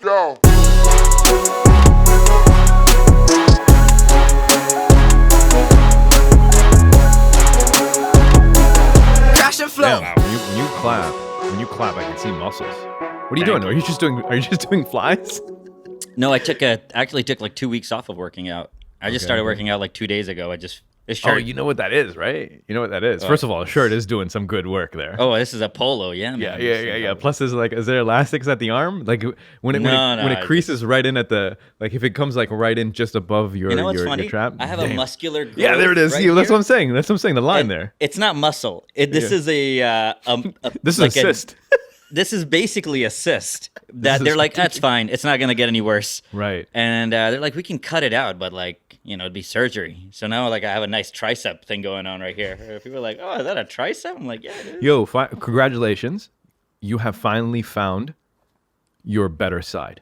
Yo. Crash and flow. Yeah, when you clap, I can see muscles. What are you doing? Are you just doing flies? No, I actually took like 2 weeks off of working out. I just started working out like 2 days ago. This shirt. Oh, you know what that is, right? You know what that is. First of all, a shirt is doing some good work there. Oh, this is a polo, yeah, man. Yeah. Plus, is there elastics at the arm? Like when it creases right in at the, like if it comes like right in just above your your trap. I have a muscular growth. Yeah, there it is. Right That's what I'm saying. That's what I'm saying. The line there. It's not muscle. This is this is a cyst. This is basically a cyst that they're like, that's fine. It's not going to get any worse. Right. And they're like, we can cut it out, but like, it'd be surgery. So now like I have a nice tricep thing going on right here. People are like, oh, is that a tricep? I'm like, yeah, it is. Yo, congratulations. You have finally found your better side.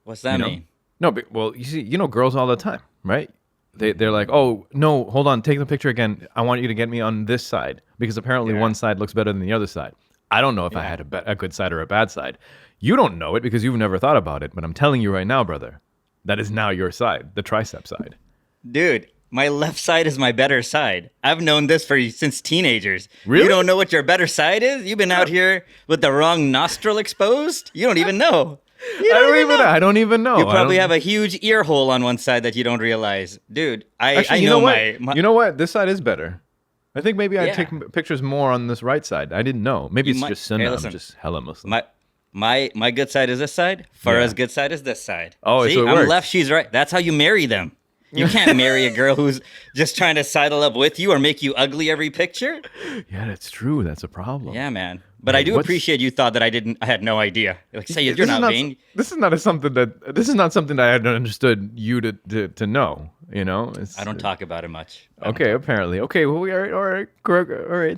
What's that mean? No, but, well, you see, girls all the time, right? They're like, oh, no, hold on, take the picture again. I want you to get me on this side because apparently one side looks better than the other side. I don't know if I had a good side or a bad side. You don't know it because you've never thought about it, but I'm telling you right now, brother, that is now your side, the tricep side. Dude, my left side is my better side. I've known this since teenagers. Really? You don't know what your better side is? You've been out here with the wrong nostril exposed? You don't even know. I don't even know. You probably have a huge ear hole on one side that you don't realize. Dude, I you know what? You know what? This side is better. I think maybe I'd take pictures more on this right side. I didn't know. Maybe it's just Sunnah. I'm just hella Muslim. My good side is this side. Farah's good side is this side. Oh, see, so it I'm works. left, she's right. That's how you marry them. You can't marry a girl who's just trying to sidle up with you or make you ugly every picture. Yeah, that's true. That's a problem. Yeah, man. But I do appreciate you thought that I had no idea. Like, say you're not vain. This is not something that I had understood you to know. I don't talk about it much. Okay, apparently. Okay, well, all right.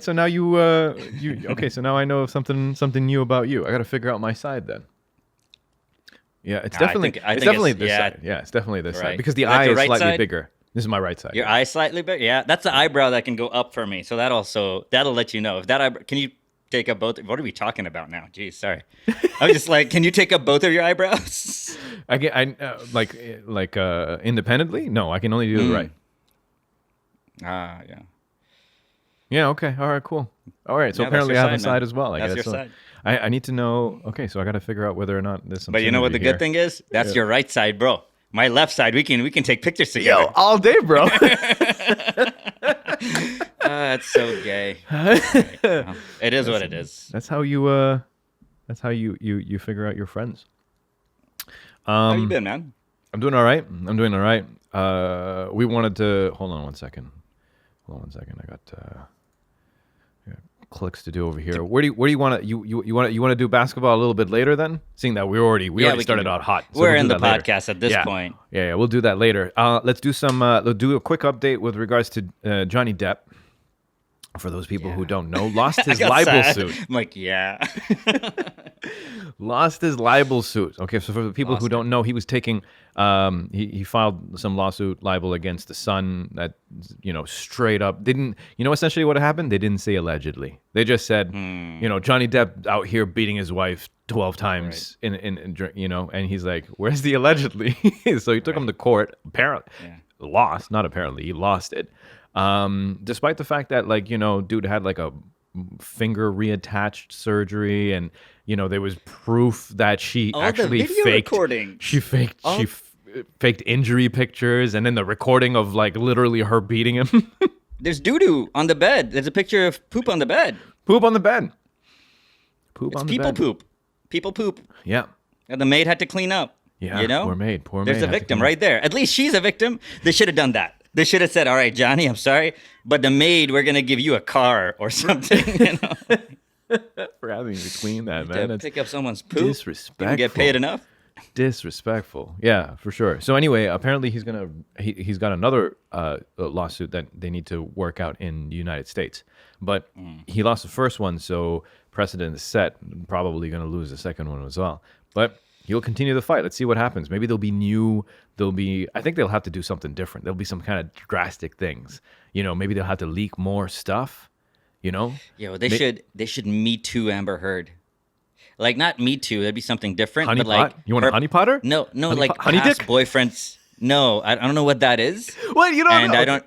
So now you okay. So now I know something new about you. I got to figure out my side then. Yeah, it's definitely this side. Yeah, it's definitely this side because the eye is slightly bigger. This is my right side. Your eye slightly bigger. Yeah, that's the eyebrow that can go up for me. So that'll let you know if that eyebrow. Can you take up both? What are we talking about now? Jeez, sorry. I was just like, can you take up both of your eyebrows? Independently? No, I can only do the right. Yeah. Yeah. Okay. All right. Cool. All right. So apparently I have a side as well. That's your side. I need to know. Okay, so I got to figure out whether or not there's some. But you know what the good thing is? That's your right side, bro. My left side, we can take pictures together. Yo, all day, bro. That's so gay. Right. Well, it is what it is. That's how you. That's how you figure out your friends. How you been, man? I'm doing all right. We wanted to hold on one second. I got clicks to do over here. Where do you want to you want to do basketball a little bit later then? Seeing that we already started out hot. So we're in the podcast at this point. Yeah, we'll do that later. Let's do a quick update with regards to Johnny Depp. For those people who don't know, lost his libel suit. I'm like, yeah. Lost his libel suit. Okay, so for the people who don't know, he was taking, he filed some libel against the Sun that, straight up didn't, essentially what happened? They didn't say allegedly. They just said, Johnny Depp out here beating his wife 12 times and he's like, where's the allegedly? So he took him to court, apparently, he lost it. Despite the fact that dude had like a finger reattached surgery and there was proof that she actually faked injury pictures and then the recording of like literally her beating him. There's doo-doo on the bed. There's a picture of poop on the bed. Poop on the bed. People poop. Yeah. And the maid had to clean up. Yeah. Poor maid. There's a victim right there. At least she's a victim. They should have done that. They should have said, all right, Johnny, I'm sorry, but the maid, we're going to give you a car or something. For having to clean that, man. To pick up someone's poop. Disrespectful. You can get paid enough. Disrespectful. Yeah, for sure. So anyway, apparently he's got another lawsuit that they need to work out in the United States. But he lost the first one, so precedent is set. Probably going to lose the second one as well. But he'll continue the fight. Let's see what happens. Maybe I think they'll have to do something different. There'll be some kind of drastic things. Maybe they'll have to leak more stuff, Yo, they should Me Too Amber Heard. Like not Me Too. That'd be something different. Honey but like pot? You want a honey potter? No, Honey past dick? boyfriends. No, I don't know what that is. What? You don't And know?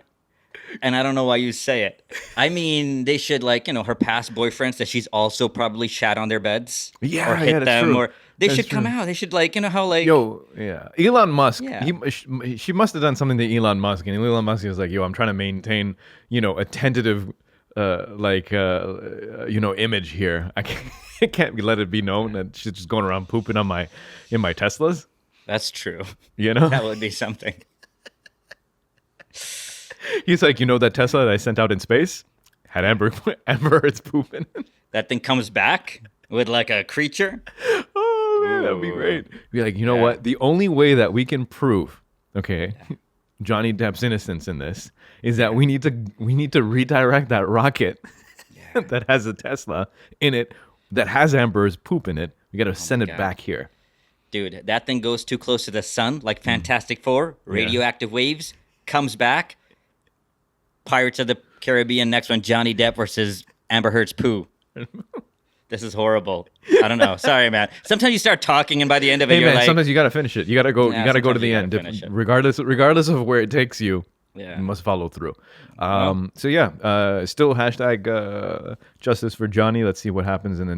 I don't know why you say it. I mean, they should her past boyfriends that she's also probably shat on their beds. Yeah, or hit yeah, that's them, true. or they That's should come true. out. They should how Yo, yeah. Elon Musk, Yeah. she must have done something to Elon Musk, and Elon Musk was like, yo, I'm trying to maintain, a tentative, image here. I can't let it be known that she's just going around pooping in my Teslas, That's true. That That would be something. He's like, that Tesla that I sent out in space had Amber Heard's poop in it. That thing comes back with like a creature. Oh man, that'd be Ooh. great. Be like, you know Yeah. what? The only way that we can prove, Johnny Depp's innocence in this is that we need to redirect that rocket that has a Tesla in it that has Amber's poop in it. We got to send it God. back here. Dude, that thing goes too close to the sun, like Fantastic Four, radioactive waves, comes back. Pirates of the Caribbean, next one, Johnny Depp versus Amber Heard's poo. This is horrible. I don't know. Sorry, man. Sometimes you start talking, and by the end of it, Hey you're man, like, sometimes you got to finish it. You got to go. Yeah, You got to go to sometimes the you end, gotta finish it. regardless of where it takes you. Yeah. You must follow through. So yeah, still hashtag justice for Johnny. Let's see what happens in the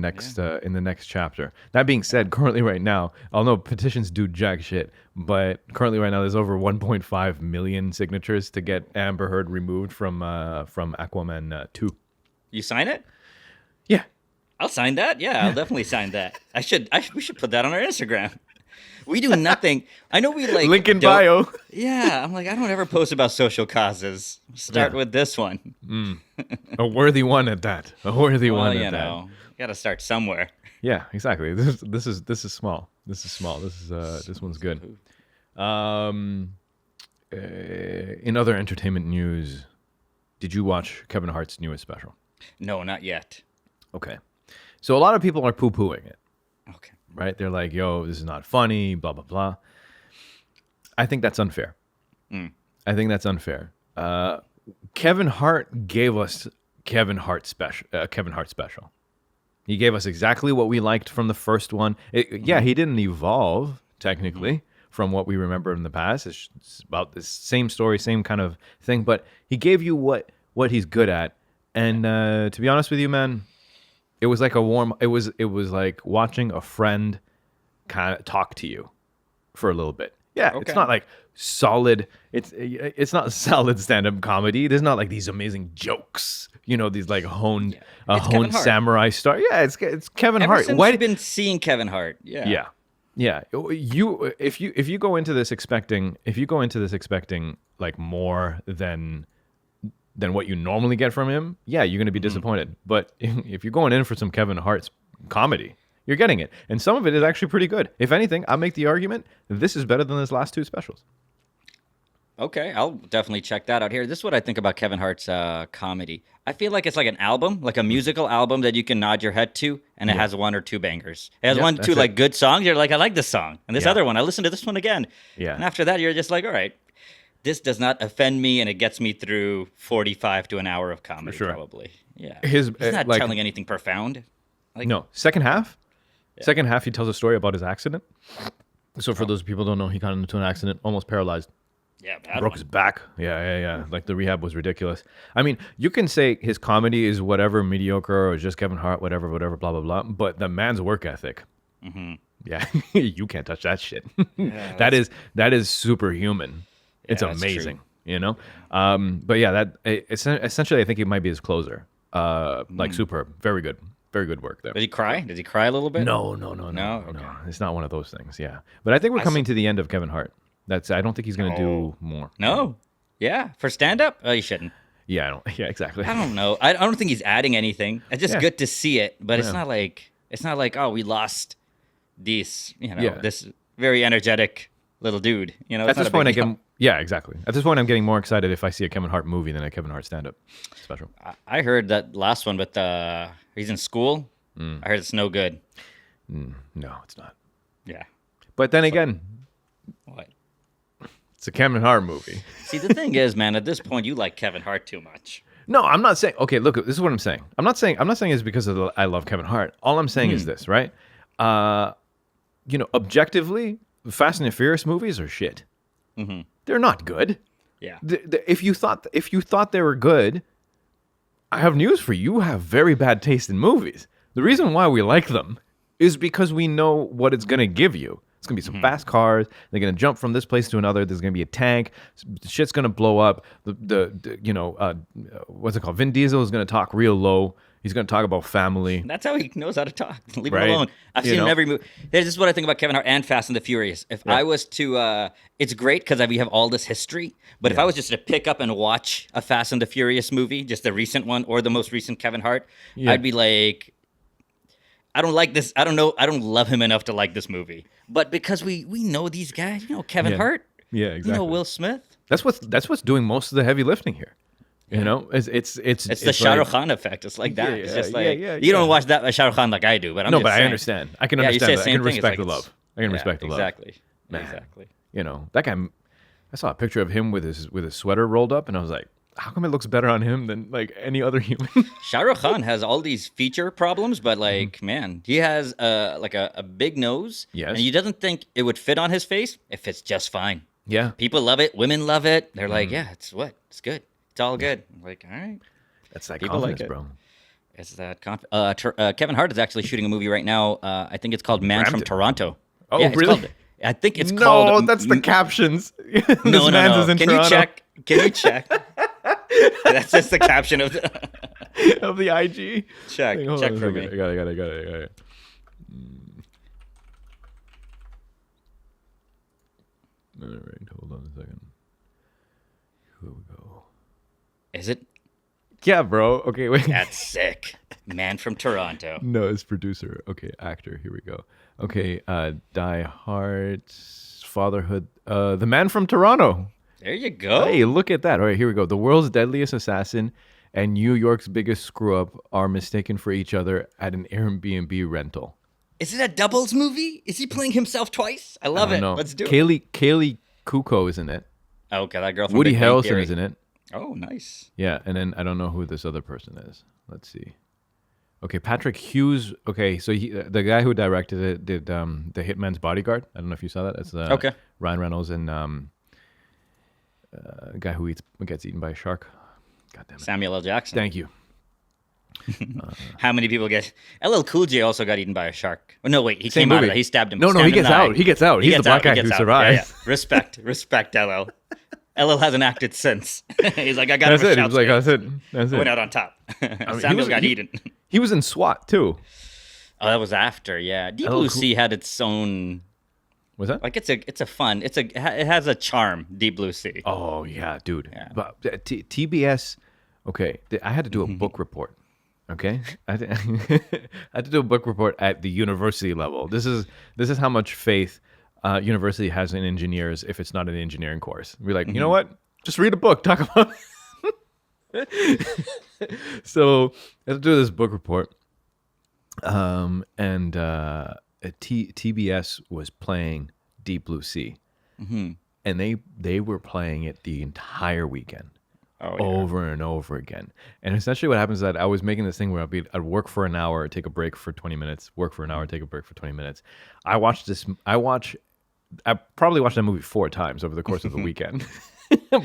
next chapter. That being said, currently right now, although petitions do jack shit, but currently right now there's over 1.5 million signatures to get Amber Heard removed from Aquaman 2. you sign it? Yeah. I'll sign that. Yeah, I'll definitely sign that. We should put that on our Instagram. We do nothing. I know we like Link in don't- bio. Yeah, I'm like, I don't ever post about social causes. Start with this one. A worthy one at that. A worthy Well, one you at that. know, got to start somewhere. Yeah, exactly. This is small. This is small. This one's good. In other entertainment news, did you watch Kevin Hart's newest special? No, not yet. Okay. So a lot of people are poo-pooing it, Okay. right? They're like, yo, this is not funny, blah, blah, blah. I think that's unfair. I think that's unfair. Kevin Hart gave us Kevin Hart special. He gave us exactly what we liked from the first one. Yeah, he didn't evolve technically from what we remember in the past. It's about the same story, same kind of thing, but he gave you what he's good at. And to be honest with you, man, it was like it was like watching a friend kind of talk to you for a little bit. Yeah, it's Okay. not like solid. It's not solid stand-up comedy. There's not like these amazing jokes. These like honed Kevin Hart. samurai star. Yeah, it's Kevin Ever Hart. since Why you've been seeing Kevin Hart. Yeah. Yeah. If you go into this expecting like more than what you normally get from him, yeah, you're going to be disappointed. But if you're going in for some Kevin Hart's comedy, you're getting it. And some of it is actually pretty good. If anything, I'll make the argument this is better than his last two specials. Okay, I'll definitely check that out here. This is what I think about Kevin Hart's comedy. I feel like it's like an album, like a musical album that you can nod your head to, and it has one or two bangers. It has Yeah, one, that's two it. like good songs. You're like, I like this song, and this Yeah. other one, I listened to this one again. Yeah. And after that, you're just like, all right, this does not offend me, and it gets me through 45 to an hour of comedy, sure. probably. Yeah, His, he's not like- telling anything profound. Like, No, second half. Second half, he tells a story about his accident. So for those people who don't know, he got into an accident, almost paralyzed. yeah, bad Broke one. his back. Yeah. Like the rehab was ridiculous. I mean, you can say his comedy is whatever, mediocre, or just Kevin Hart, whatever, blah, blah, blah. But the man's work ethic, yeah, you can't touch that shit. that is superhuman. It's that's true. amazing, But yeah, essentially, I think it might be his closer. Like superb, very good work there. Did he cry? Did he cry a little bit? No. Okay. It's not one of those things. Yeah, but I think we're coming to the end of Kevin Hart. I don't think he's going to do more. No? Yeah, for stand-up? Oh, you shouldn't. Yeah, I don't. Yeah, exactly. I don't know. I don't think he's adding anything. It's just Yeah. good to see it, but it's Yeah. not like oh, we lost this, Yeah. this very energetic little dude. At it's this not a point, big deal. yeah, exactly. At this point, I'm getting more excited if I see a Kevin Hart movie than a Kevin Hart stand-up special. I heard that last one with he's in school. I heard it's no good. No, it's not. Yeah. But then again, What? it's a Kevin Hart movie. See, the thing is, man, at this point, you like Kevin Hart too much. No, I'm not saying. Okay, look, this is what I'm saying. I'm not saying it's because I love Kevin Hart. All I'm saying is this, right? objectively, Fast and the Furious movies are shit. They're not good. Yeah. If you thought they were good, I have news for you. You have very bad taste in movies. The reason why we like them is because we know what it's going to give you. It's going to be some fast cars. They're going to jump from this place to another. There's going to be a tank. Shit's going to blow up. What's it called? Vin Diesel is going to talk real low. He's going to talk about family. That's how he knows how to talk. Leave Right. him alone. I've seen him in every movie. This is what I think about Kevin Hart and Fast and the Furious. If I was to, it's great because we have all this history. But if I was just to pick up and watch a Fast and the Furious movie, just the recent one or the most recent Kevin Hart, I'd be like, I don't like this. I don't know. I don't love him enough to like this movie. But because we know these guys, Kevin Hart, exactly. Will Smith. That's what's doing most of the heavy lifting here. It's the Shah Rukh Khan effect. It's like that. Yeah, It's just yeah, like yeah, you don't watch that Shah Rukh Khan like I do, but I'm just but saying. I understand. I can Yeah, you understand say that. I the can same thing. It's respect like the love. I can respect the love. Exactly. Man. Exactly. That guy. I saw a picture of him with his sweater rolled up, and I was like, how come it looks better on him than like any other human? Shah Rukh Khan has all these feature problems, but like, man, he has like a big nose. Yes. And he doesn't think it would fit on his face. It fits just fine. Yeah. People love it. Women love it. They're like, yeah, it's good. It's all good. I'm like, all right. That's that People like confidence, it. bro. It's that Kevin Hart is actually shooting a movie right now. I think it's called Man from Brampton. Toronto. Oh, Yeah, it's really? called- I think it's No, called. that's the captions. No. Is in Can Toronto you check? Can you check? That's just the caption of the. of the IG. Check. Hold Check on a for second. me. I got it. All right, hold on a second. Here we go. Is it? Yeah, bro. Okay, wait. That's sick. Man from Toronto. No, it's producer. Okay, actor. Here we go. Okay, Die Hard, Fatherhood. The Man from Toronto. There you go. Hey, look at that. All right, here we go. The world's deadliest assassin and New York's biggest screw-up are mistaken for each other at an Airbnb rental. Is it a doubles movie? Is he playing himself twice? I love it. No. Let's do it. Kaylee Kuko is in it. Oh, okay, that girl from Woody Big Bang Harrelson Theory. is in it. Oh, nice. Yeah, and then I don't know who this other person is. Let's see. Okay, Patrick Hughes. Okay, so the guy who directed it did The Hitman's Bodyguard. I don't know if you saw that. It's Okay. Ryan Reynolds and a guy who gets eaten by a shark. God damn it. Samuel L. Jackson. Thank you. How many people get? LL Cool J also got eaten by a shark. Oh, no, wait, he Same came out of movie. that. He stabbed him. No, stabbed he him gets in the out. eye. He gets out. He's the black guy who survives. Yeah. Respect, LL. LL hasn't acted since. He's like, I got That's him. it. He was like, that's it. That's Went it. out on top. he Samuel was- got he- eaten. He was in SWAT too. Oh, that was after. Yeah, Deep LL Blue Cool- Sea had its own. Was that? Like it has a charm. Deep Blue Sea. Oh yeah, dude. Yeah. But TBS. Okay, I had to do a book report. Okay, I had to do a book report at the university level. This is how much faith university has in engineers if it's not an engineering course. We're like, you know what? Just read a book. Talk about. So I had to do this book report, and TBS was playing Deep Blue Sea, and they were playing it the entire weekend. Oh, yeah. Over and over again. And essentially what happens is that I was making this thing where I'd work for an hour, take a break for 20 minutes, work for an hour, take a break for 20 minutes. I probably watched that movie 4 times over the course of the weekend.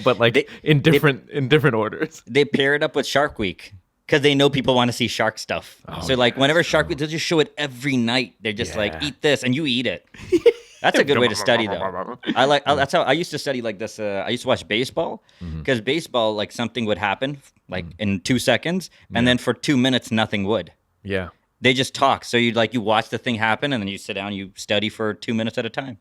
But like in different orders. They pair it up with Shark Week because they know people want to see shark stuff. So like whenever Shark Week, they'll just show it every night. They're just like, eat this, and you eat it. That's a good way to study, though. That's how I used to study like this. I used to watch baseball because baseball, like something would happen like in 2 seconds, and then for 2 minutes, nothing would. Yeah. They just talk. So you watch the thing happen, and then you sit down, you study for 2 minutes at a time.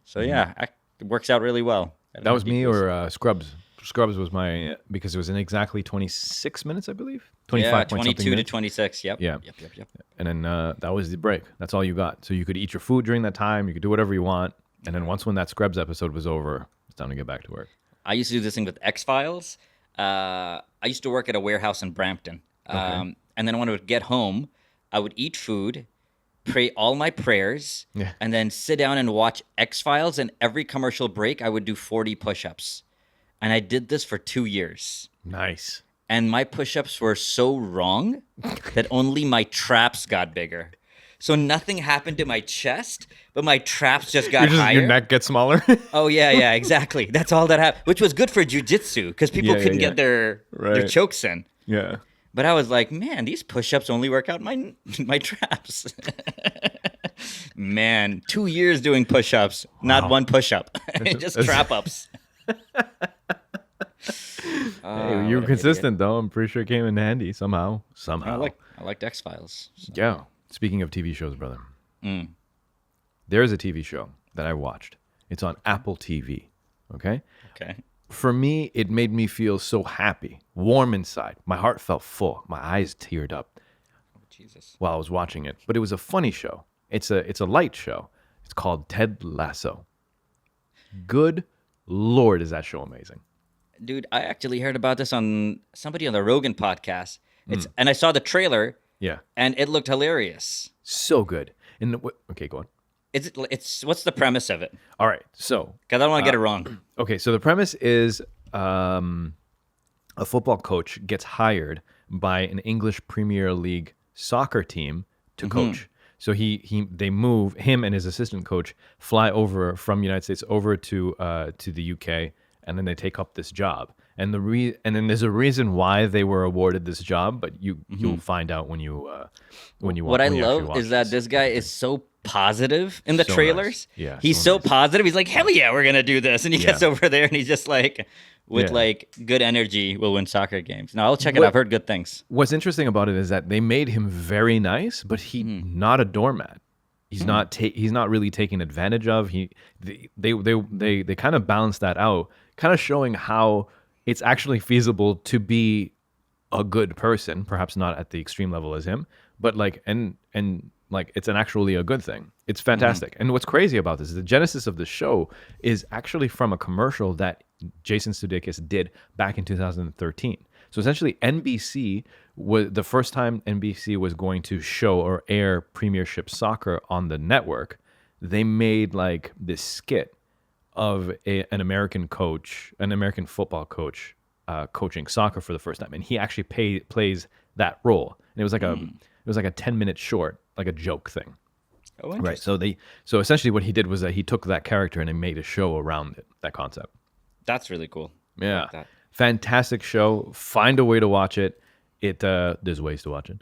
So yeah, it works out really well. That was me or Scrubs. Scrubs was my, because it was in exactly 26 minutes, I believe. 25 Yeah, point something 22 to minutes. 26. Yep. Yeah. Yep. And then that was the break. That's all you got. So you could eat your food during that time. You could do whatever you want. And then when that Scrubs episode was over, it's time to get back to work. I used to do this thing with X-Files. I used to work at a warehouse in Brampton. And then when I would get home, I would eat food, pray all my prayers, and then sit down and watch X-Files. And every commercial break, I would do 40 push-ups. And I did this for 2 years. Nice. And my push-ups were so wrong that only my traps got bigger. So nothing happened to my chest, but my traps just got higher. Your neck gets smaller. Oh yeah, exactly. That's all that happened, which was good for jujitsu because people couldn't get their chokes in. Yeah. But I was like, man, these push-ups only work out my traps. Man, 2 years doing push-ups, not one push-up, just trap-ups. Hey, you were consistent though. I'm pretty sure it came in handy somehow. I liked X-Files. So. Yeah. Speaking of TV shows, brother, there's a TV show that I watched. It's on Apple TV. Okay. For me, it made me feel so happy, warm inside. My heart felt full. My eyes teared up while I was watching it. But it was a funny show. It's a light show. It's called Ted Lasso. Good Lord, is that show amazing. Dude, I actually heard about this on somebody on the Rogan podcast. And I saw the trailer. Yeah. And it looked hilarious. So good. Okay, go on. It's what's the premise of it? All right. So, because I don't want to get it wrong. Okay, so the premise is a football coach gets hired by an English Premier League soccer team to coach. So they move, him and his assistant coach fly over from the United States over to the UK, and then they take up this job. And then there's a reason why they were awarded this job, but you'll find out when you What I love is that this guy is so positive in the trailers. Nice. Yeah, he's so positive. He's like, hell yeah, we're gonna do this. And he gets over there and he's just like, with like good energy, we'll win soccer games. Now I'll check it. I've heard good things. What's interesting about it is that they made him very nice, but he's not a doormat. He's not he's not really taken advantage of. They kind of balance that out, kind of showing how it's actually feasible to be a good person, perhaps not at the extreme level as him, but like and like it's actually a good thing. It's fantastic. And what's crazy about this is the genesis of the show is actually from a commercial that Jason Sudeikis did back in 2013. So essentially NBC was the first time NBC was going to show or air Premiership Soccer on the network. They made like this skit of an American coach, an American football coach, coaching soccer for the first time, and he actually plays that role. And it was like a 10-minute short, like a joke thing. Oh, right. So essentially, what he did was that he took that character and he made a show around it, that concept. That's really cool. Yeah, like fantastic show. Find a way to watch it. There's ways to watch it.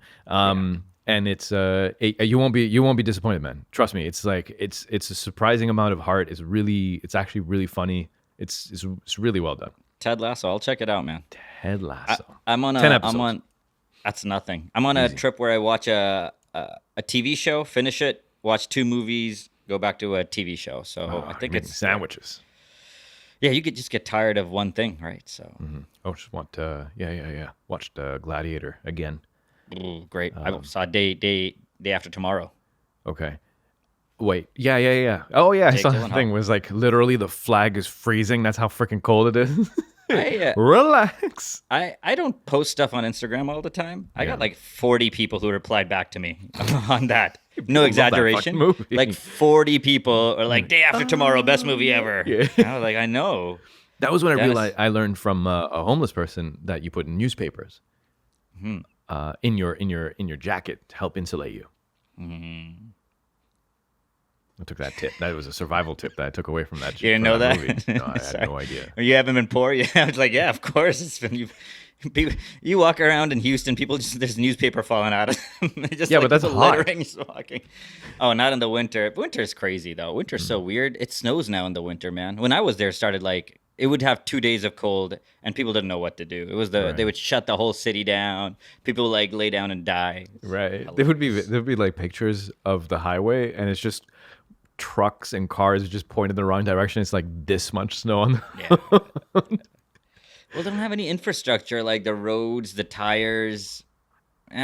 And it's you won't be disappointed, man. Trust me. It's like it's a surprising amount of heart. It's actually really funny. It's really well done. Ted Lasso. I'll check it out, man. Ted Lasso. I'm on 10 episodes. That's nothing. I'm on a trip where I watch a TV show, finish it, watch 2 movies, go back to a TV show. So I think it's sandwiches. Yeah, you could just get tired of one thing, right? So. Oh, just want watched Gladiator again. Ooh, great. I saw day after tomorrow. Okay. Wait. Yeah. Oh yeah, Jake I saw the thing was like literally the flag is freezing. That's how freaking cold it is. Relax. I don't post stuff on Instagram all the time. I got like 40 people who replied back to me on that. No exaggeration. Like 40 people are like, day after tomorrow, best movie ever. Yeah. I was like, I know. That was when I realized I learned from a homeless person that you put in newspapers in your jacket to help insulate you. I took that tip. That was a survival tip that I took away from that. You didn't know that? Movie. No, I had no idea. You haven't been poor? Yeah, I was like, yeah, of course. It's been you walk around in Houston, people there's newspaper falling out of them. But that's hot. Just walking. Oh, not in the winter. Winter's crazy though. Winter's so weird. It snows now in the winter, man. When I was there, it started like it would have 2 days of cold, and people didn't know what to do. It was they would shut the whole city down. People would like lay down and die. Right. There would be like pictures of the highway, and it's just trucks and cars just point in the wrong direction. It's like this much snow on the road. Well, they don't have any infrastructure like the roads, the tires. You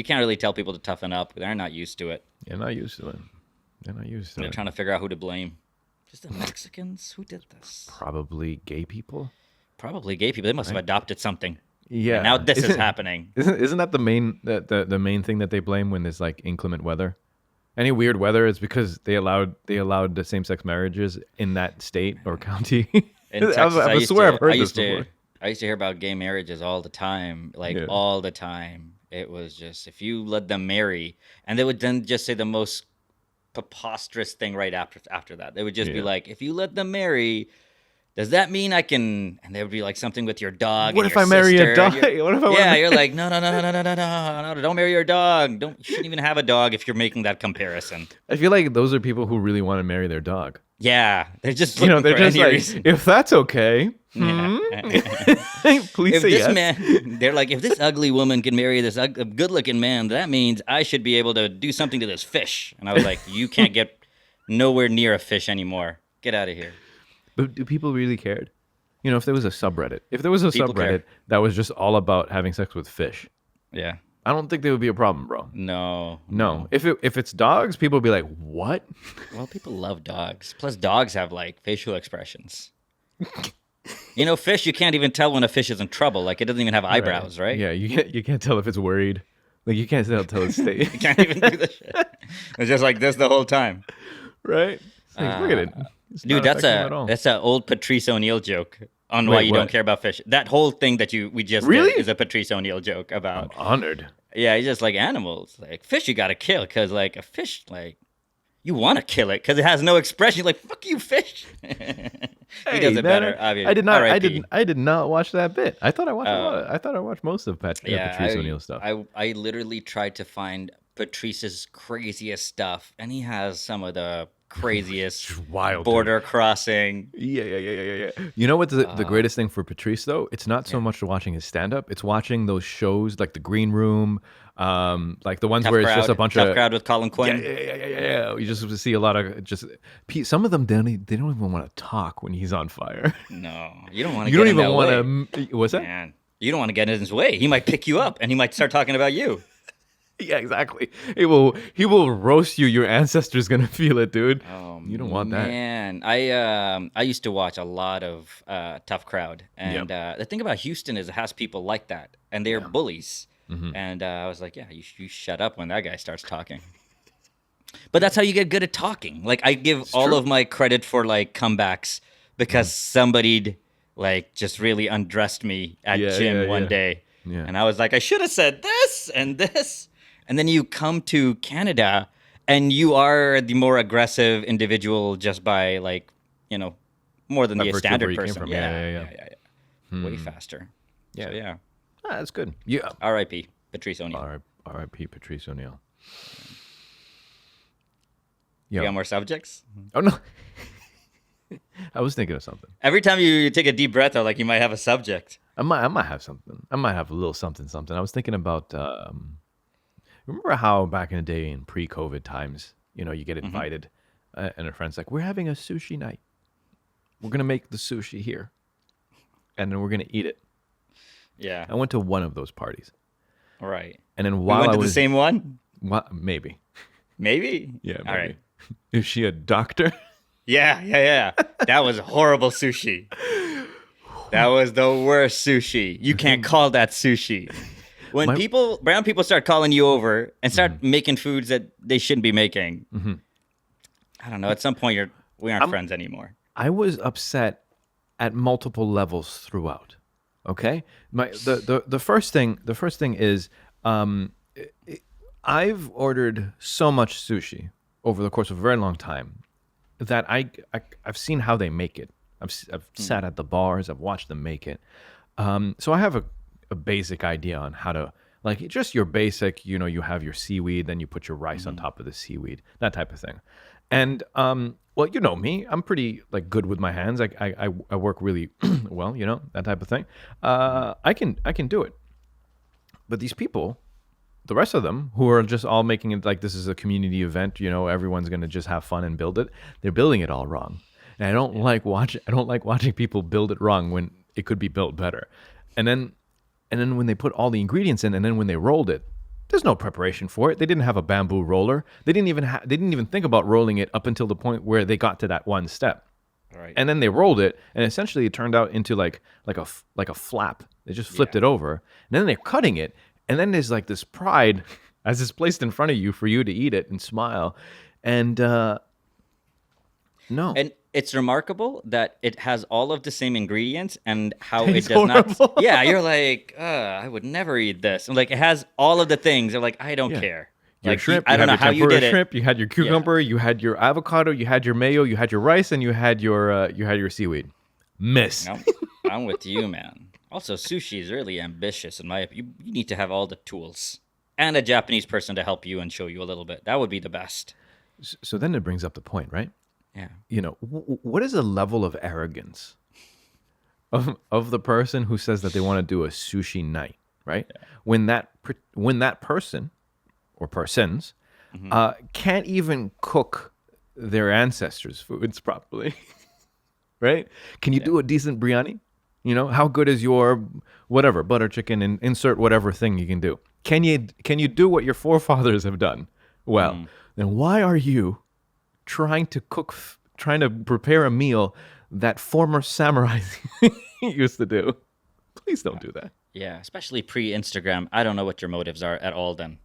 can't really tell people to toughen up. They're not used to it. They're not used to it. They're trying to figure out who to blame. Just the Mexicans? Who did this? Probably gay people. They must have adopted something. Yeah. And now this is happening. Isn't that the main thing that they blame when there's like inclement weather? Any weird weather is because they allowed the same-sex marriages in that state or county. In Texas, I swear I've heard this before. I used to hear about gay marriages all the time, all the time. It was just if you let them marry, and they would then just say the most preposterous thing right after that. They would just be Yeah. like, if you let them marry, does that mean I can? And there would be like something with your dog. What and if your I marry a sister, dog? and your- What if I Yeah, wanna you're like, no, no, no, no, no, no, no, no, no, don't marry your dog. Don't. You shouldn't even have a dog if you're making that comparison. I feel like those are people who really want to marry their dog. Yeah, they're just You know, looking they're for just any like, reason. if that's okay, Yeah. please If say this yes. man, they're like, if this ugly woman can marry this good-looking man, that means I should be able to do something to this fish. And I was like, you can't get nowhere near a fish anymore. Get out of here. But do people really cared? You know, if there was a subreddit, People care. that was just all about having sex with fish, Yeah. I don't think there would be a problem, bro. No. No, if it's dogs, people would be like, "What?" Well, people love dogs. Plus, dogs have like facial expressions. You know, fish, you can't even tell when a fish is in trouble. Like, it doesn't even have eyebrows, right? Yeah, you can't tell if it's worried. Like you can't tell its state, You can't even do the shit. It's just like this the whole time. right? It's like, look at it, It's Dude, not affecting him at all. that's a old Patrice O'Neill joke on why Wait, you what? don't care about fish. That whole thing that we just Really? did is a Patrice O'Neill joke about. I'm honored. Yeah, he's just like animals. Like fish, you gotta kill because like a fish, like you want to kill it because it has no expression. You're like fuck you, fish. He does it man, better. Obviously. I did not. R.I.P. I did not watch that bit. I thought I watched. I thought I watched most of Patrice O'Neill stuff. I literally tried to find Patrice's craziest stuff, and he has some of the craziest wild, border crossing. Yeah. You know what the greatest thing for Patrice though? It's not so much watching his stand up. It's watching those shows like The Green Room, like the ones Tough where crowd, it's just a bunch tough of crowd with Colin Quinn. yeah. You just see a lot of just some of them they don't even want to talk when he's on fire. No, you don't want to. You don't even want to. What's that? Man, you don't want to get in his way. He might pick you up, and he might start talking about you. Yeah, exactly. He will roast you. Your ancestors gonna feel it, dude. Oh, you don't want that. Man, I used to watch a lot of Tough Crowd, and the thing about Houston is it has people like that, and they're bullies. Mm-hmm. And I was like, yeah, you shut up when that guy starts talking. But that's how you get good at talking. Like I give all of my credit for like comebacks because somebody like just really undressed me at gym one day, and I was like, I should have said this and this. And then you come to Canada and you are the more aggressive individual just by like, you know, more than the standard person. Yeah. Way faster. Yeah. So, yeah. That's good. Yeah. R.I.P. Patrice O'Neill. R.I.P. Patrice O'Neill. You got more subjects? Oh no. I was thinking of something. Every time you take a deep breath, though, like you might have a subject. I might have something. I might have a little something. I was thinking about. Remember how back in the day in pre-COVID times, you know, you get invited, and a friend's like, "We're having a sushi night. We're gonna make the sushi here, and then we're gonna eat it." Yeah. I went to one of those parties. All right. And then We while went I to was the same one? maybe. Maybe? Yeah. Maybe. All right. Is she a doctor? Yeah. That was horrible sushi. That was the worst sushi. You can't call that sushi. When brown people start calling you over and start making foods that they shouldn't be making, I don't know. At some point, we aren't friends anymore. I was upset at multiple levels throughout. Okay, the first thing is I've ordered so much sushi over the course of a very long time that I've seen how they make it. I've sat at the bars. I've watched them make it. So I have a basic idea on how to, like, just your basic, you know, you have your seaweed, then you put your rice on top of the seaweed, that type of thing. And well, you know me, I'm pretty like good with my hands. I work really well, you know, that type of thing. I can do it. But these people, the rest of them, who are just all making it like this is a community event, you know, everyone's gonna just have fun and build it. They're building it all wrong. And I don't like watching people build it wrong when it could be built better. And then when they put all the ingredients in, and then when they rolled it, there's no preparation for it. They didn't have a bamboo roller. They didn't even think about rolling it up until the point where they got to that one step. Right. And then they rolled it, and essentially it turned out into like a flap. They just flipped it over, and then they're cutting it, and then there's like this pride as it's placed in front of you for you to eat it and smile, and no. And it's remarkable that it has all of the same ingredients and how Tastes it does horrible. not. Yeah, you're like, I would never eat this. And like, it has all of the things. You're like, I don't Yeah. care. Your Like, shrimp, I don't know you how had you your tempura did it. shrimp, you had your cucumber, you had your avocado, you had your mayo, you had your rice, and you had your seaweed. Miss. No, I'm with you, man. Also, sushi is really ambitious in my opinion. You need to have all the tools and a Japanese person to help you and show you a little bit. That would be the best. So then it brings up the point, right? Yeah. You know, what is the level of arrogance of the person who says that they want to do a sushi night, right? Yeah. When that person or persons can't even cook their ancestors' foods properly, right? Can you do a decent biryani? You know, how good is your whatever butter chicken and insert whatever thing you can do? Can you do what your forefathers have done? Well, then why are you trying to prepare a meal that former samurais used to do? Please don't do that. Yeah, especially pre-Instagram. I don't know what your motives are at all then.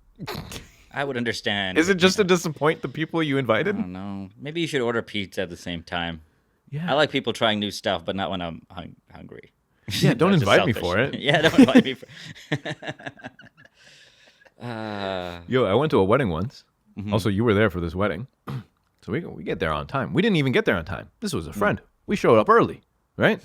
I would understand. Is it just to disappoint the people you invited? I don't know. Maybe you should order pizza at the same time. Yeah. I like people trying new stuff, but not when I'm hungry. Yeah, don't That's just invite me selfish. for it. Yeah, don't invite me for Yo, I went to a wedding once. Also, you were there for this wedding. So we get there on time. We didn't even get there on time. This was a friend. We showed up early, right?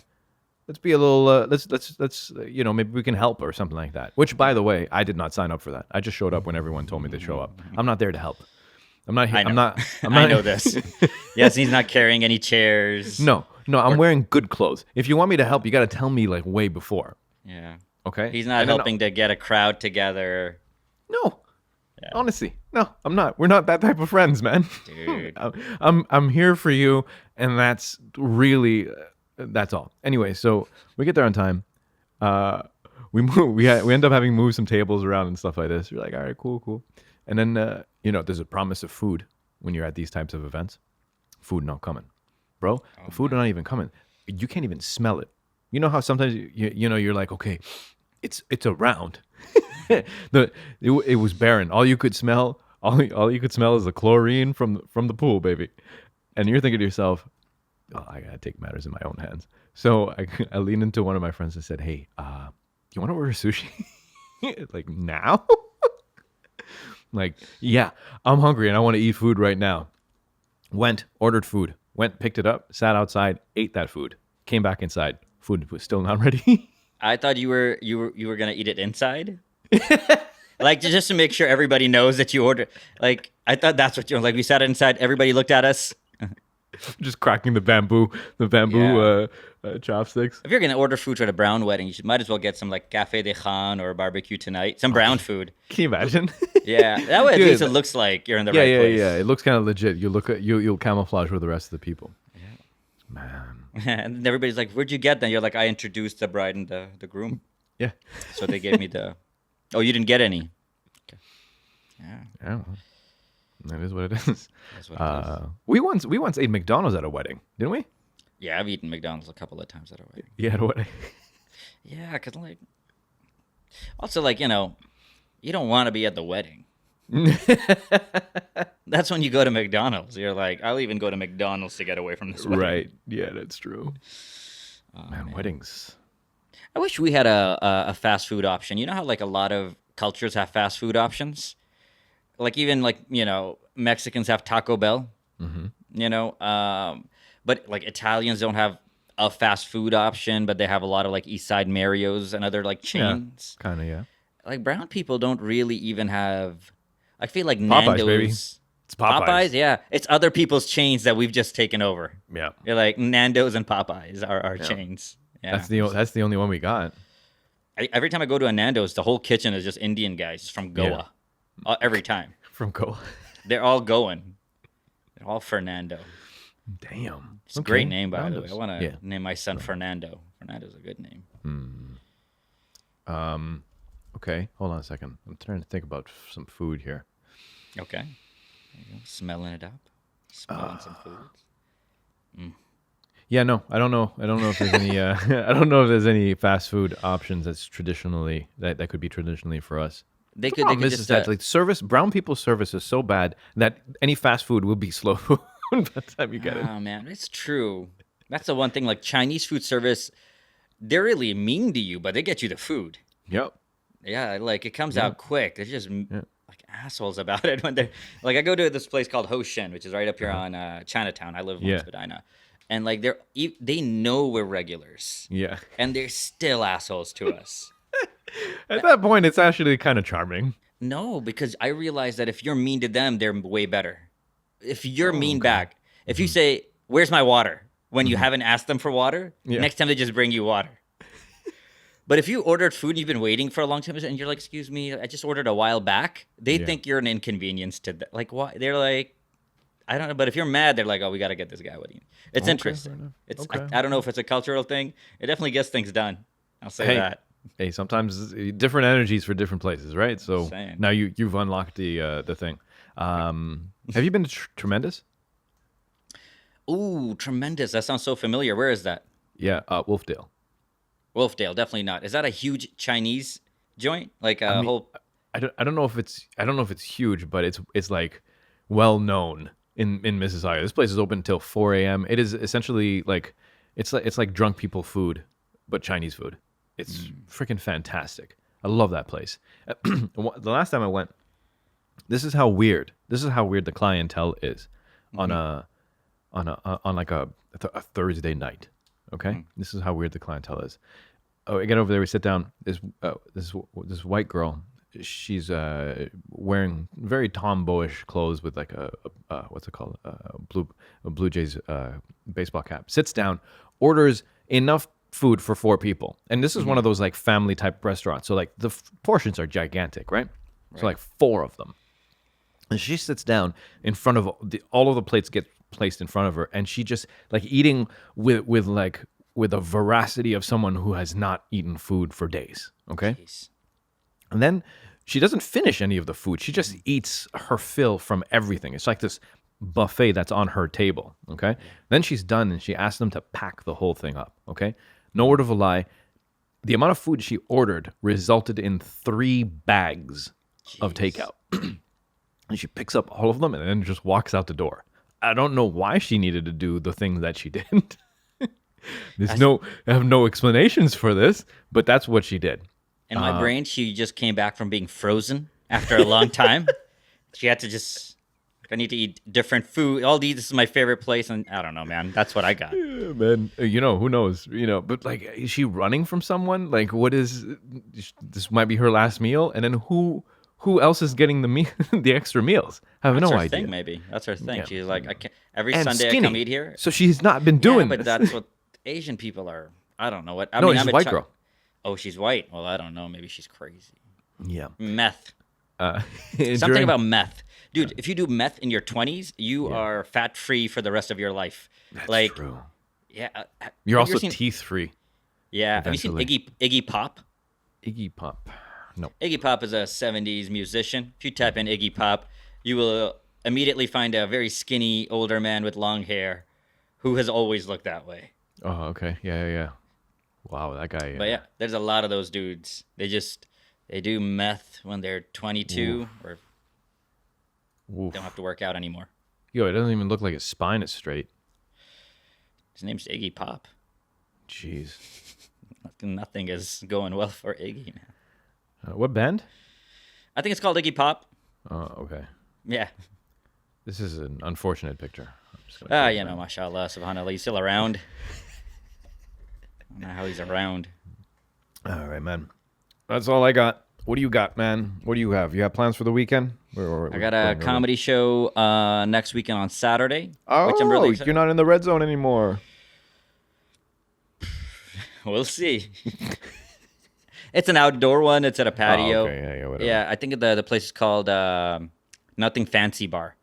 Let's be a little. Let's maybe we can help or something like that. Which, by the way, I did not sign up for that. I just showed up when everyone told me to show up. I'm not there to help. I'm not here. I know. I'm not. I know this. Yes, he's not carrying any chairs. No. I'm wearing good clothes. If you want me to help, you got to tell me like way before. Yeah. Okay. He's not helping to get a crowd together. No. Yeah. Honestly, no, I'm not. We're not that type of friends, man. Dude. I'm here for you, and that's really that's all. Anyway, so we get there on time. We end up having moved some tables around and stuff like this. You're like, all right, cool. And then there's a promise of food when you're at these types of events. Food not coming, bro. The food not even coming. You can't even smell it. You know how sometimes you're like, okay, it's around. It was barren. All you could smell is the chlorine from the pool, baby. And you're thinking to yourself, oh, I gotta take matters in my own hands. So I leaned into one of my friends and said, hey, you want to order sushi? Like now? Like, yeah, I'm hungry and I want to eat food right now. Went, ordered food. Went, picked it up, sat outside, ate that food. Came back inside. Food was still not ready. I thought you were gonna eat it inside. Like just to make sure everybody knows that you ordered. Like I thought that's what you were like. We sat inside. Everybody looked at us. Just cracking the bamboo chopsticks. If you're gonna order food for the brown wedding, might as well get some like Café de Khan or barbecue tonight. Some brown food. Can you imagine? Yeah, that way at least it looks like you're in the right place. Yeah. It looks kind of legit. You'll camouflage with the rest of the people. Yeah. Man. And everybody's like, "Where'd you get them?" You're like, "I introduced the bride and the groom." Yeah. So they gave me the. Oh, you didn't get any. Okay. Yeah. Yeah. That is what it is. That's what it is. We once ate McDonald's at a wedding, didn't we? Yeah, I've eaten McDonald's a couple of times at a wedding. Yeah, at a wedding. Yeah, because like, also like you don't want to be at the wedding. That's when you go to McDonald's. You're like, I'll even go to McDonald's to get away from this wedding. Right. Yeah, that's true. Man, weddings. I wish we had a fast food option. You know how like a lot of cultures have fast food options? Like even like, Mexicans have Taco Bell, but like Italians don't have a fast food option, but they have a lot of like East Side Mario's and other like chains. Yeah, kind of, yeah. Like brown people don't really even have, I feel like Popeyes, Nando's. baby. It's Popeyes. Yeah. It's other people's chains that we've just taken over. Yeah. You're like Nando's and Popeyes are our chains. Yeah. That's the only one we got. Every time I go to a Nando's, the whole kitchen is just Indian guys from Goa. Every time. From Goa. They're all going. They're all Fernando. Damn. It's a great name, by the way. I want to name my son Fernando. Fernando's a good name. Okay. Hold on a second. I'm trying to think about some food here. Okay. There you go. Smelling it up. Smelling some foods. Yeah, no, I don't know. I don't know if there's any. I don't know if there's any fast food options that's traditionally that could be traditionally for us. They Just like service. Brown people's service is so bad that any fast food will be slow. by the time you get it. Oh man, it's true. That's the one thing. Like Chinese food service, they're really mean to you, but they get you the food. Yep. Yeah, like it comes out quick. They're just like assholes about it when they're like. I go to this place called Hoshen, which is right up here on Chinatown. I live in Spadina, and like they know we're regulars. Yeah. And they're still assholes to us. At that point, it's actually kind of charming. No, because I realize that if you're mean to them, they're way better. If you're mean back, if you say, "Where's my water?" when you haven't asked them for water, next time they just bring you water. But if you ordered food and you've been waiting for a long time and you're like, "Excuse me, I just ordered a while back," they think you're an inconvenience to them. Like, why? They're like, I don't know. But if you're mad, they're like, "Oh, we got to get this guy with you." It's interesting. It's I don't know if it's a cultural thing. It definitely gets things done. I'll say that. Hey, sometimes different energies for different places, right? So now you've unlocked the thing. Have you been to Tremendous? Ooh, Tremendous. That sounds so familiar. Where is that? Yeah, Wolfdale. Wolfdale, definitely not. Is that a huge Chinese joint? Like a whole? I don't know if it's huge, but it's like well known in Mississauga. This place is open until 4 a.m. It is essentially like it's like drunk people food, but Chinese food. It's freaking fantastic. I love that place. The last time I went, this is how weird the clientele is on like a Thursday night. Okay, this is how weird the clientele is. Oh, I get over there. We sit down. This white girl. She's wearing very tomboyish clothes with like a what's it called? A Blue Jays baseball cap. Sits down, orders enough food for 4 people, and this is one of those like family type restaurants. So like the portions are gigantic, right? So like 4 of them, and she sits down in front of all of the plates get placed in front of her, and she just like eating with a veracity of someone who has not eaten food for days. Okay. Jeez. And then she doesn't finish any of the food. She just eats her fill from everything. It's like this buffet that's on her table. Okay. Then she's done and she asks them to pack the whole thing up. Okay. No word of a lie. The amount of food she ordered resulted in 3 bags of takeout. And she picks up all of them and then just walks out the door. I don't know why she needed to do the thing that she did. I have no explanations for this, but that's what she did. In my brain, she just came back from being frozen after a long time. She had to I need to eat different food. This is my favorite place, and I don't know, man. That's what I got. Yeah, man, who knows? But like, is she running from someone? Like, what is this? Might be her last meal, and then who else is getting the extra meals? I have no idea. Thing, maybe that's her thing. Yeah. She's like, I can't. Every Sunday I come eat here. So she's not been doing. But that's what Asian people are. I don't know what. I mean, she's a white girl. Oh, she's white. Well, I don't know. Maybe she's crazy. Yeah. Meth. Something about meth. Dude, if you do meth in your 20s, you are fat-free for the rest of your life. That's true. Yeah. You're also teeth-free. Yeah. Eventually. Have you seen Iggy Pop? Iggy Pop. No. Iggy Pop is a 70s musician. If you type in Iggy Pop, you will immediately find a very skinny older man with long hair who has always looked that way. Oh, okay. Yeah. Wow, that guy. But yeah, there's a lot of those dudes. They do meth when they're 22 or don't have to work out anymore. Yo, it doesn't even look like his spine is straight. His name's Iggy Pop. Jeez. Nothing is going well for Iggy, man. What band? I think it's called Iggy Pop. Oh, okay. Yeah. This is an unfortunate picture. mashallah, subhanAllah. He's still around. I don't know how he's around. All right, man. That's all I got. What do you got, man? What do you have? You have plans for the weekend? I got a comedy show next weekend on Saturday. Oh, which I'm really excited. You're not in the red zone anymore. We'll see. It's an outdoor one. It's at a patio. Oh, okay. Yeah, whatever. Yeah, I think the place is called Nothing Fancy Bar.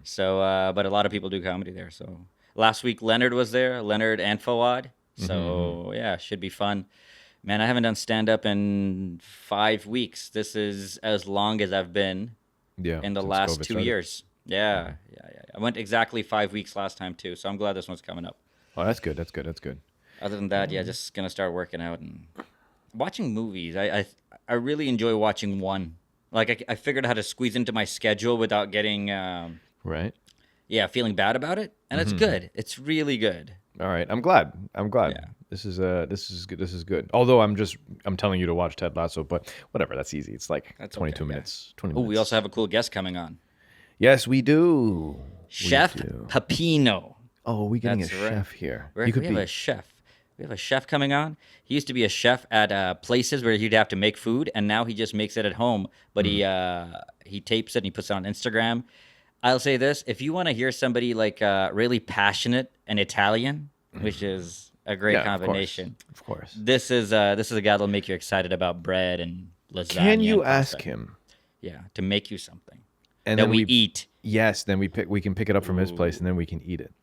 So, but a lot of people do comedy there. So last week, Leonard was there. Leonard and Fawad. So, yeah, should be fun. Man, I haven't done stand-up in 5 weeks. This is as long as I've been in the last 2 years. Yeah. I went exactly 5 weeks last time, too. So I'm glad this one's coming up. Oh, that's good. Other than that, just going to start working out and watching movies. I really enjoy watching one. Like, I figured out how to squeeze into my schedule without getting... right. feeling bad about it, and it's good. It's really good. All right, I'm glad. Yeah. This is good. This is good. Although I'm telling you to watch Ted Lasso, but whatever. That's easy. It's like That's 22 okay, yeah. minutes. 20 Oh, minutes. we also have a cool guest coming on. Yes, we do. Chef Pepino. Oh, are we getting That's a right. chef here? We have a chef. We have a chef coming on. He used to be a chef at places where he'd have to make food, and now he just makes it at home. But he tapes it and he puts it on Instagram. I'll say this: if you want to hear somebody like really passionate and Italian, which is a great combination, Of course. this is a guy that'll make you excited about bread and lasagna. Can you and ask pasta. him? Yeah, to make you something And that then we eat. Yes, then we can pick it up from his place, and then we can eat it.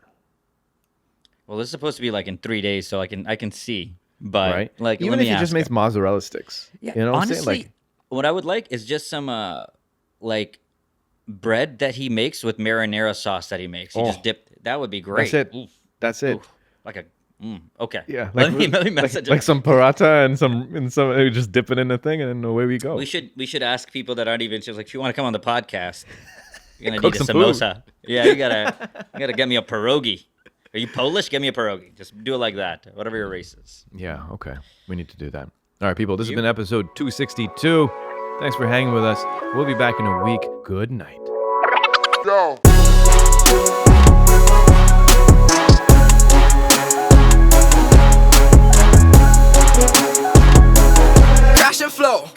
Well, this is supposed to be like in 3 days, so I can see. But Right? like, Even let if me he ask just makes him. mozzarella sticks. Yeah, You know what honestly, I'm saying? Like, what I would like is just some like bread that he makes with marinara sauce that he makes. You just dip. That would be great. that's it. Oof, That's it. oof. Like a okay. Yeah. Let me message like him. some paratha and some we just dip it in the thing, and then away we go. We should ask people that aren't even just like, if you want to come on the podcast, you're gonna Cook need a some food. samosa. Yeah, you gotta get me a pierogi. Are you Polish? Get me a pierogi. Just do it like that. Whatever your race is. Yeah, okay. We need to do that. All right, people, this has been episode 262. Thanks for hanging with us. We'll be back in a week. Good night. Yo. Crash and flow.